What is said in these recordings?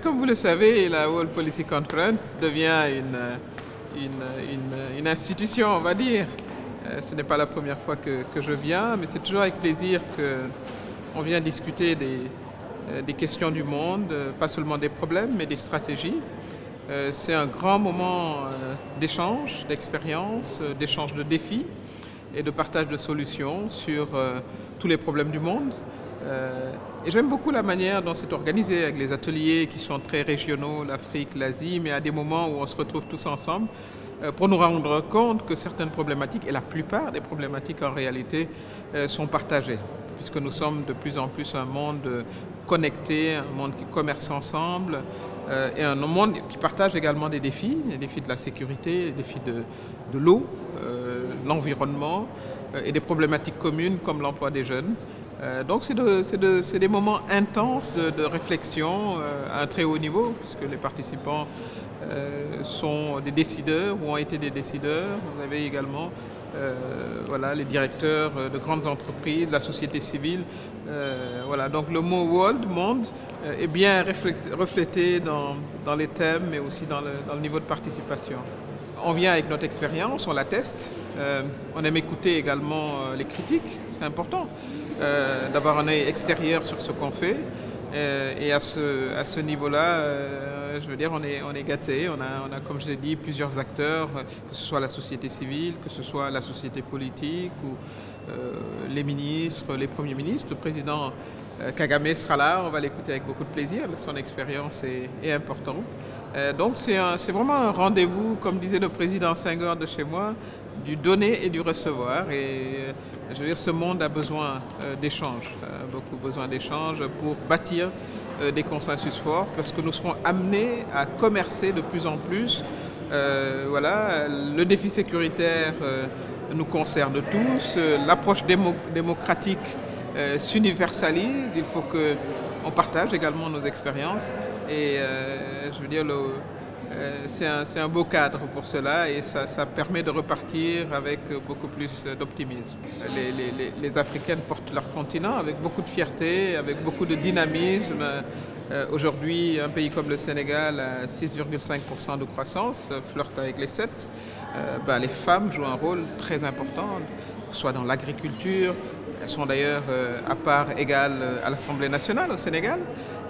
Comme vous le savez, la World Policy Conference devient une institution, on va dire. Ce n'est pas la première fois que je viens, mais c'est toujours avec plaisir qu'on vient discuter des questions du monde, pas seulement des problèmes, mais des stratégies. C'est un grand moment d'échange, d'expérience, d'échange de défis et de partage de solutions sur tous les problèmes du monde. Et j'aime beaucoup la manière dont c'est organisé, avec les ateliers qui sont très régionaux, l'Afrique, l'Asie, mais à des moments où on se retrouve tous ensemble pour nous rendre compte que certaines problématiques, et la plupart des problématiques en réalité, sont partagées, puisque nous sommes de plus en plus un monde connecté, un monde qui commerce ensemble, et un monde qui partage également des défis, les défis de la sécurité, les défis de l'eau, l'environnement, et des problématiques communes comme l'emploi des jeunes. Donc c'est des moments intenses de réflexion à un très haut niveau, puisque les participants sont des décideurs ou ont été des décideurs. Vous avez également les directeurs de grandes entreprises, la société civile. Donc le mot world, monde, est bien reflété dans les thèmes, mais aussi dans le niveau de participation. On vient avec notre expérience, on la teste. On aime écouter également les critiques, c'est important d'avoir un œil extérieur sur ce qu'on fait. Et à ce niveau-là, je veux dire, on est gâté. On a, comme je l'ai dit, plusieurs acteurs, que ce soit la société civile, que ce soit la société politique ou les ministres, les premiers ministres. Le président Kagame sera là, on va l'écouter avec beaucoup de plaisir. Son expérience est importante. Donc c'est vraiment un rendez-vous, comme disait le président Senghor de chez moi, du donner et du recevoir. Et je veux dire, ce monde a besoin d'échanges, beaucoup besoin d'échanges pour bâtir des consensus forts, parce que nous serons amenés à commercer de plus en plus. Le défi sécuritaire nous concerne tous, l'approche démocratique s'universalise, il faut qu'on partage également nos expériences et je veux dire, c'est un beau cadre pour cela et ça permet de repartir avec beaucoup plus d'optimisme. Les Africaines portent leur continent avec beaucoup de fierté, avec beaucoup de dynamisme. Aujourd'hui, un pays comme le Sénégal a 6,5% de croissance, flirte avec les 7%. Les femmes jouent un rôle très important, soit dans l'agriculture. Elles sont d'ailleurs à part égale à l'Assemblée nationale au Sénégal,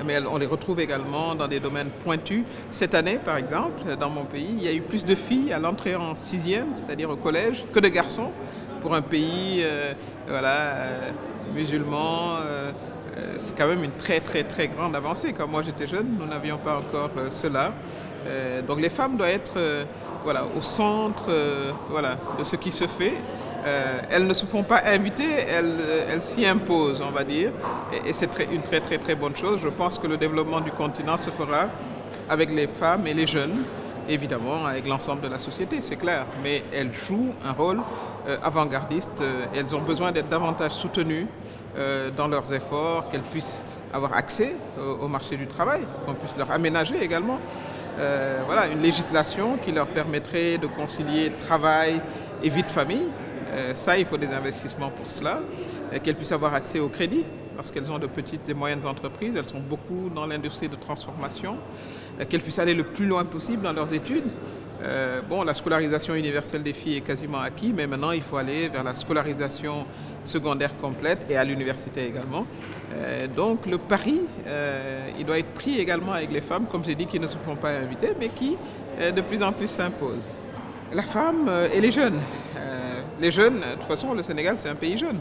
mais on les retrouve également dans des domaines pointus. Cette année, par exemple, dans mon pays, il y a eu plus de filles à l'entrée en 6e, c'est-à-dire au collège, que de garçons. Pour un pays musulman, c'est quand même une très très très grande avancée. Quand moi j'étais jeune, nous n'avions pas encore cela. Donc les femmes doivent être au centre de ce qui se fait. Elles ne se font pas inviter, elles s'y imposent, on va dire. Et c'est une très très très bonne chose. Je pense que le développement du continent se fera avec les femmes et les jeunes, évidemment avec l'ensemble de la société, c'est clair. Mais elles jouent un rôle avant-gardiste. Elles ont besoin d'être davantage soutenues dans leurs efforts, qu'elles puissent avoir accès au marché du travail, qu'on puisse leur aménager également. Une législation qui leur permettrait de concilier travail et vie de famille. Ça, il faut des investissements pour cela, qu'elles puissent avoir accès au crédit, parce qu'elles ont de petites et moyennes entreprises, elles sont beaucoup dans l'industrie de transformation, qu'elles puissent aller le plus loin possible dans leurs études. La scolarisation universelle des filles est quasiment acquise, mais maintenant il faut aller vers la scolarisation secondaire complète et à l'université également. Donc le pari, il doit être pris également avec les femmes, comme j'ai dit, qui ne se font pas inviter, mais qui de plus en plus s'imposent. La femme et les jeunes. Les jeunes, de toute façon, le Sénégal, c'est un pays jeune.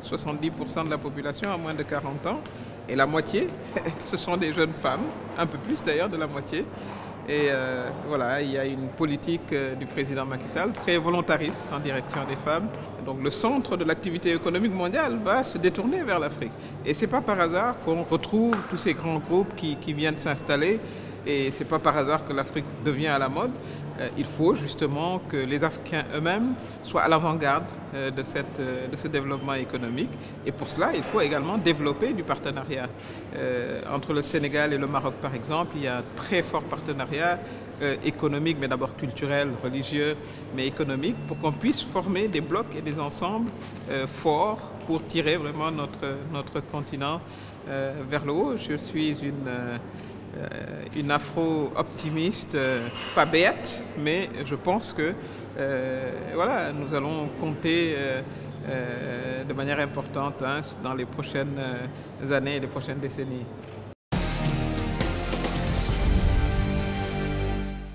70% de la population a moins de 40 ans. Et la moitié, ce sont des jeunes femmes, un peu plus d'ailleurs de la moitié. Et il y a une politique du président Macky Sall très volontariste en direction des femmes. Donc le centre de l'activité économique mondiale va se détourner vers l'Afrique. Et ce n'est pas par hasard qu'on retrouve tous ces grands groupes qui viennent s'installer. Et ce n'est pas par hasard que l'Afrique devient à la mode. Il faut justement que les Africains eux-mêmes soient à l'avant-garde de ce développement économique. Et pour cela, il faut également développer du partenariat. Entre le Sénégal et le Maroc, par exemple, il y a un très fort partenariat économique, mais d'abord culturel, religieux, mais économique, pour qu'on puisse former des blocs et des ensembles forts pour tirer vraiment notre continent vers le haut. Je suis une afro optimiste, pas bête, mais je pense que voilà, nous allons compter de manière importante, hein, dans les prochaines années et les prochaines décennies.